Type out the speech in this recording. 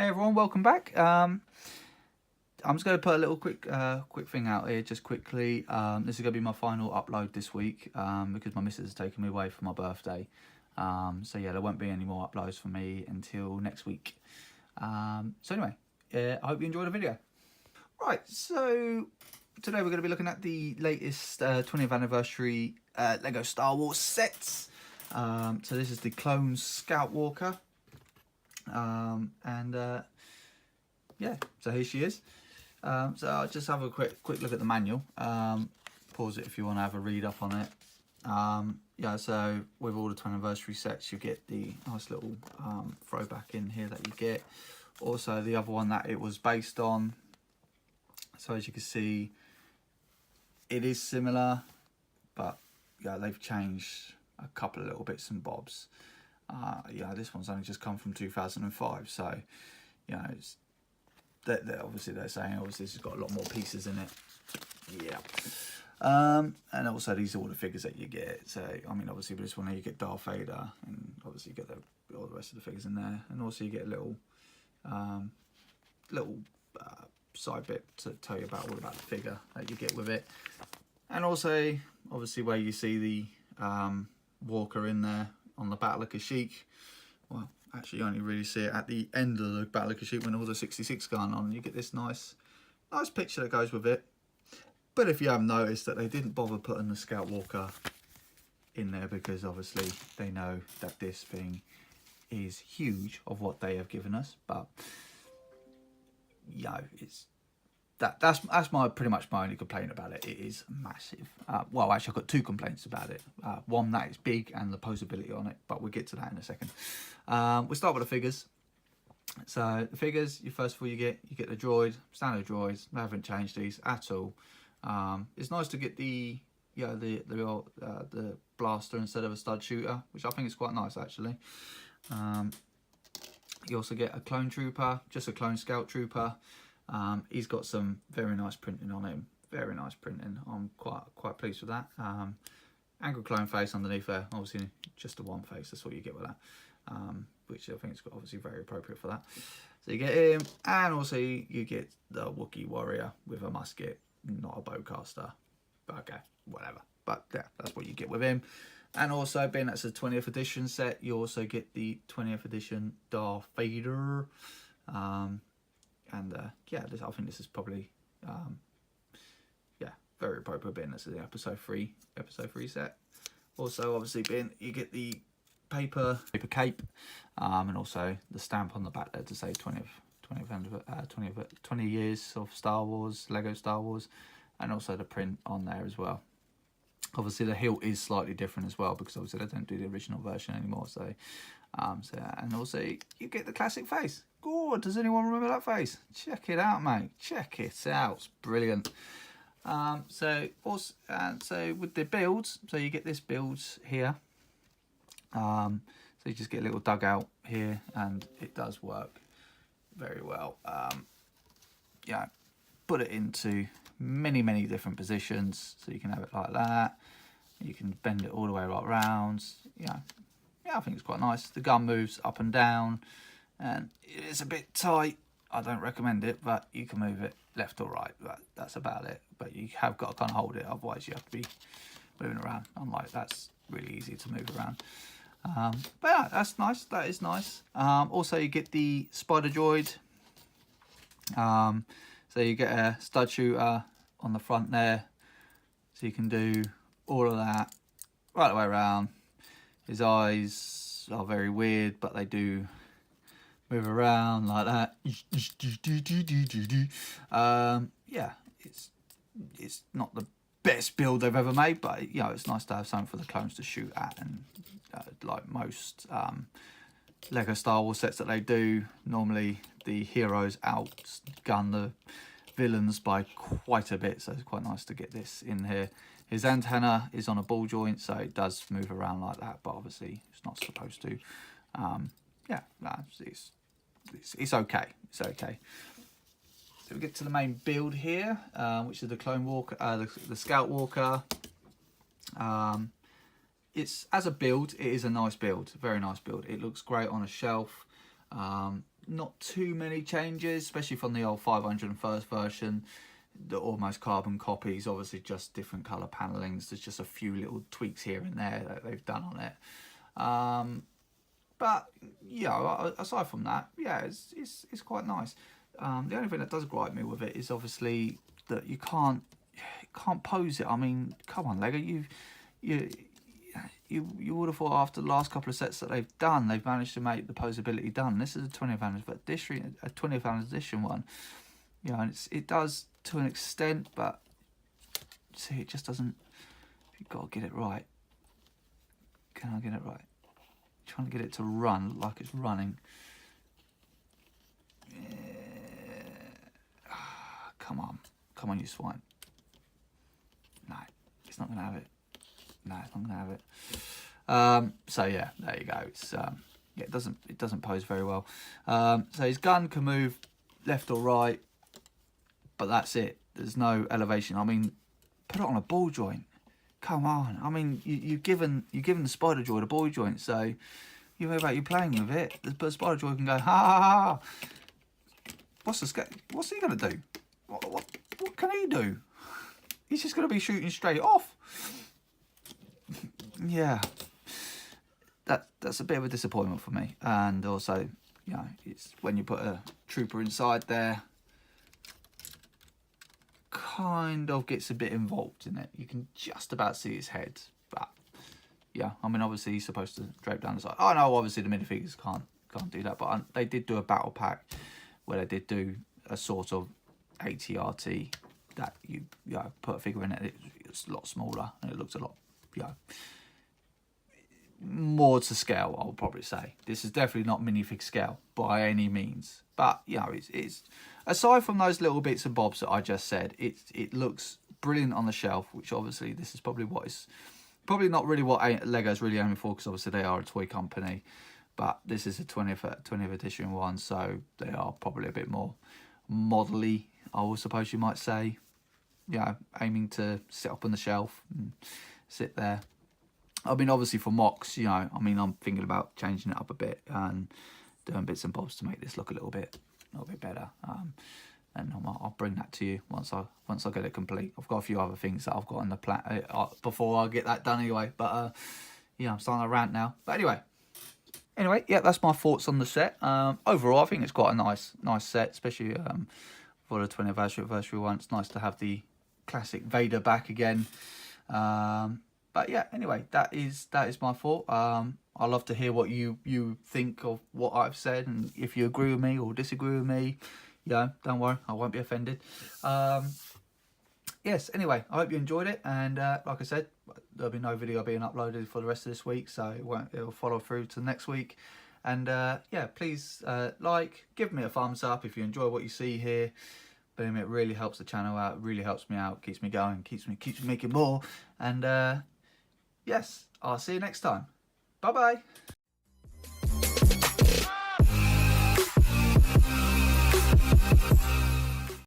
Hey everyone, welcome back. I'm just going to put a little quick thing out here just quickly. This is going to be my final upload this week because my missus has taken me away for my birthday. So yeah, there won't be any more uploads for me until next week. So anyway, I hope you enjoyed the video. Right, so today we're going to be looking at the latest 20th anniversary Lego Star Wars sets. So this is the Clone Scout Walker. Yeah, so here she is. So I'll just have a quick look at the manual. Pause it if you want to have a read up on it. Yeah, so with all the 20th anniversary sets, you get the nice little throwback in here that you get. Also, the other one that it was based on. So as you can see, it is similar, but yeah, they've changed a couple of little bits and bobs. Yeah, this one's only just come from 2005, so you know, it's obviously they're saying obviously this has got a lot more pieces in it. Yeah. And also these are all the figures that you get. So I mean, obviously with this one here you get Darth Vader, and obviously you get all the rest of the figures in there, and also you get a little side bit to tell you about all about the figure that you get with it, and also obviously where you see the walker in there on the Battle of Kashyyyk. Well, actually you only really see it at the end of the Battle of Kashyyyk when all the 66 going on, and you get this nice picture that goes with it. But if you haven't noticed that they didn't bother putting the Scout Walker in there, because obviously they know that this thing is huge of what they have given us. But you know, it's that's pretty much my only complaint about it. It is massive. Well, actually, I've got two complaints about it. One, that it's big and the posability on it, but we'll get to that in a second. We'll start with the figures. So the figures, first of all, you get the droid, standard droids. They haven't changed these at all. It's nice to get the blaster instead of a stud shooter, which I think is quite nice actually. You also get a clone trooper, just a clone scout trooper. He's got some very nice printing on him, very nice printing. I'm quite pleased with that. Angled clone face underneath there, obviously just the one face, that's what you get with that, which I think is obviously very appropriate for that. So you get him, and also you get the Wookiee warrior with a musket, not a bowcaster, but okay, whatever. But yeah, that's what you get with him. And also, being that's a 20th edition set, you also get the 20th edition Darth Vader. Yeah, I think this is probably yeah, very appropriate, being this is the episode 3 set. Also, obviously, being you get the paper cape, and also the stamp on the back there to say 20 years of Star Wars, Lego Star Wars, and also the print on there as well. Obviously the hilt is slightly different as well, because obviously they don't do the original version anymore. So and also you get the classic face. God, does anyone remember that face? Check it out, mate. Check it out. It's brilliant. So with the builds, so you get this builds here. So you just get a little dugout here, and it does work very well. Yeah, put it into many different positions, so you can have it like that. You can bend it all the way right round. Yeah, I think it's quite nice. The gun moves up and down, and it's a bit tight. I don't recommend it, but you can move it left or right. But that's about it. But you have got to kind of hold it, otherwise you have to be moving around. Unlike that's really easy to move around. But yeah, that's nice. That is nice. Also, you get the spider droid. So you get a stud shooter on the front there, so you can do all of that right the way around. His eyes are very weird, but they do move around like that. Yeah, it's not the best build they've ever made, but you know, it's nice to have something for the clones to shoot at. And like most Lego Star Wars sets that they do, normally the heroes outgun the villains by quite a bit, so it's quite nice to get this in here. His antenna is on a ball joint, so it does move around like that, but obviously it's not supposed to. Yeah, no, it's okay. It's okay. So we get to the main build here, which is the Clone Walker, the Scout Walker. It's, as a build, it is a nice build, very nice build. It looks great on a shelf. not too many changes, especially from the old 501st version. The almost carbon copies, obviously just different colour panellings. There's just a few little tweaks here and there that they've done on it. But yeah, aside from that, yeah, it's quite nice. The only thing that does gripe me with it is obviously that you can't pose it. I mean, come on, Lego, you would have thought after the last couple of sets that they've done, they've managed to make the posability done. This is a 20th edition one. You know, and it does to an extent, but see, it just doesn't. You've got to get it right. Can I get it right? Trying to get it to run like it's running. Come on, you swine. No, it's not gonna have it. No, it's not gonna have it. So yeah, there you go. It's yeah, it doesn't pose very well. So his gun can move left or right, but that's it. There's no elevation. I mean, put it on a ball joint. Come on. I mean, you've given the spider droid a ball joint, so you worry about you playing with it. The spider droid can go ha ha ha. What's he gonna do? What can he do? He's just gonna be shooting straight off. Yeah, that's a bit of a disappointment for me. And also, you know, it's when you put a trooper inside there, kind of gets a bit involved in it. You can just about see his head, but yeah, I mean, obviously he's supposed to drape down the side. Oh no, obviously the minifigures can't do that, but they did do a battle pack where they did do a sort of ATRT that you know, put a figure in it. It's a lot smaller and it looks a lot, you know, more to scale. I would probably say this is definitely not minifig scale by any means, but you know, it's aside from those little bits and bobs that I just said, it looks brilliant on the shelf, which obviously this is probably not really what Lego's really aiming for, because obviously they are a toy company, but this is a 20th edition one, so they are probably a bit more model-y, I would suppose you might say. You know, aiming to sit up on the shelf and sit there. I mean, obviously for mocks, you know, I mean, I'm thinking about changing it up a bit and doing bits and bobs to make this look a little bit better. And I'll bring that to you once I get it complete. I've got a few other things that I've got in the plan before I get that done anyway. But yeah, I'm starting to rant now. But anyway, yeah, that's my thoughts on the set. Overall, I think it's quite a nice set, especially for the 20th anniversary one. It's nice to have the classic Vader back again. But yeah, anyway, that is my thought. I'd love to hear what you think of what I've said, and if you agree with me or disagree with me, yeah, don't worry, I won't be offended. Yes, anyway, I hope you enjoyed it, and like I said, there'll be no video being uploaded for the rest of this week, so it'll follow through to next week. And yeah, please give me a thumbs up if you enjoy what you see here. But it really helps the channel out, it really helps me out, keeps me going, keeps me making more. And yes, I'll see you next time. Bye bye.